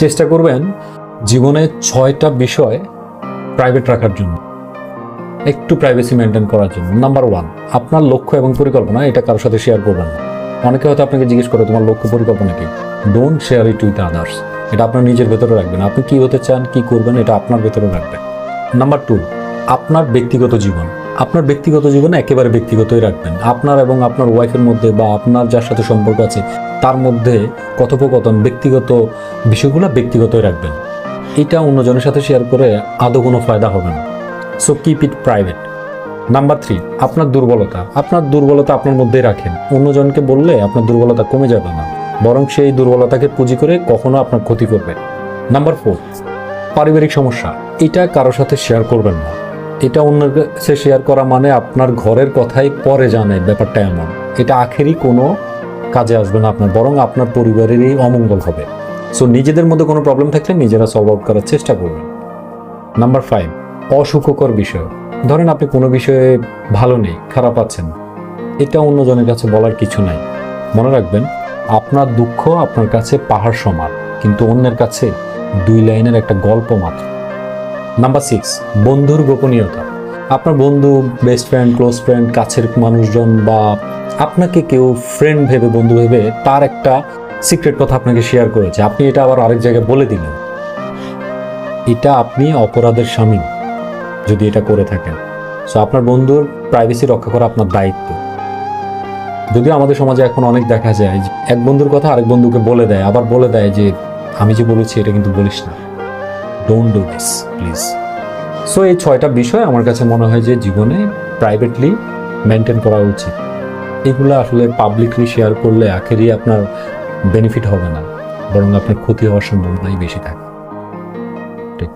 চেষ্টা করবেন জীবনে 6টা বিষয় প্রাইভেট রাখার জন্য, একটু প্রাইভেসি মেনটেন করার জন্য। নাম্বার 1, আপনার লক্ষ্য এবং পরিকল্পনা এটা কারোর সাথে শেয়ার করবেন না। অনেকে হয়তো আপনাকে জিজ্ঞেস করে তোমার লক্ষ্য পরিকল্পনা কি, don't share it with others. এটা আপনার নিজের ভেতরে রাখবেন। আপনি কি হতে চান, কি করবেন, এটা আপনার ভেতরে রাখবেন। নাম্বার 2, আপনার ব্যক্তিগত জীবন। আপনার ব্যক্তিগত জীবনে একেবারে ব্যক্তিগতই রাখবেন। আপনার এবং আপনার ওয়াইফের মধ্যে বা আপনার যার সাথে সম্পর্ক আছে তার মধ্যে কথোপকথন, ব্যক্তিগত বিষয়গুলো ব্যক্তিগতই রাখবেন। এটা অন্যজনের সাথে শেয়ার করে আদৌ কোনো ফায়দা হবে না। So keep it private. Number 3, আপনার দুর্বলতা। আপনার দুর্বলতা আপনার মধ্যেই রাখেন। অন্যজনকে বললে আপনার দুর্বলতা কমে যাবে না, বরং সেই দুর্বলতাকে পুঁজি করে কখনো আপনার ক্ষতি করবে। নাম্বার 4, পারিবারিক সমস্যা। এটা কারোর সাথে শেয়ার করবেন না। এটা অন্যের কাছে শেয়ার করা মানে আপনার ঘরের কথাই পরে জানে, ব্যাপারটা এমন। এটা আখেরি কোনো কাজে আসবে না আপনার, বরং আপনার পরিবারেরই অমঙ্গল হবে। সো নিজেদের মধ্যে কোনো প্রবলেম থাকলে নিজেরা সলভ আউট করার চেষ্টা করবেন। নাম্বার 5, অসুখকর বিষয়। ধরেন আপনি কোনো বিষয়ে ভালো নেই, খারাপ আছেন, এটা অন্যজনের কাছে বলার কিছু নাই। মনে রাখবেন, আপনার দুঃখ আপনার কাছে পাহাড় সমান, কিন্তু অন্যের কাছে 2 লাইনের একটা গল্প মাত্র। নাম্বার 6, বন্ধুর গোপনীয়তা। আপনার বন্ধু, বেস্ট ফ্রেন্ড, ক্লোজ ফ্রেন্ড, কাছের মানুষজন বা আপনাকে কেউ ফ্রেন্ড ভেবে, বন্ধু ভেবে তার একটা সিক্রেট কথা আপনাকে শেয়ার করেছে, আপনি এটা আবার আরেক জায়গায় বলে দিলেন। এটা আপনি অপরাধের শামিল যদি এটা করে থাকেন। সো আপনার বন্ধুর প্রাইভেসি রক্ষা করা আপনার দায়িত্ব। যদিও আমাদের সমাজে এখন অনেক দেখা যায় যে এক বন্ধুর কথা আরেক বন্ধুকে বলে দেয়, আবার বলে দেয় যে আমি যে বলেছি এটা কিন্তু বলিস না। Don't do this please. So এই 6টা বিষয় আমার কাছে মনে হয় যে জীবনে প্রাইভেটলি মেনটেন করা উচিত। এগুলো আসলে পাবলিকলি শেয়ার করলে আখেরি আপনার বেনিফিট হবে না, বরং আপনার ক্ষতি হওয়ার সম্ভাবনাই বেশি থাকে। ঠিক।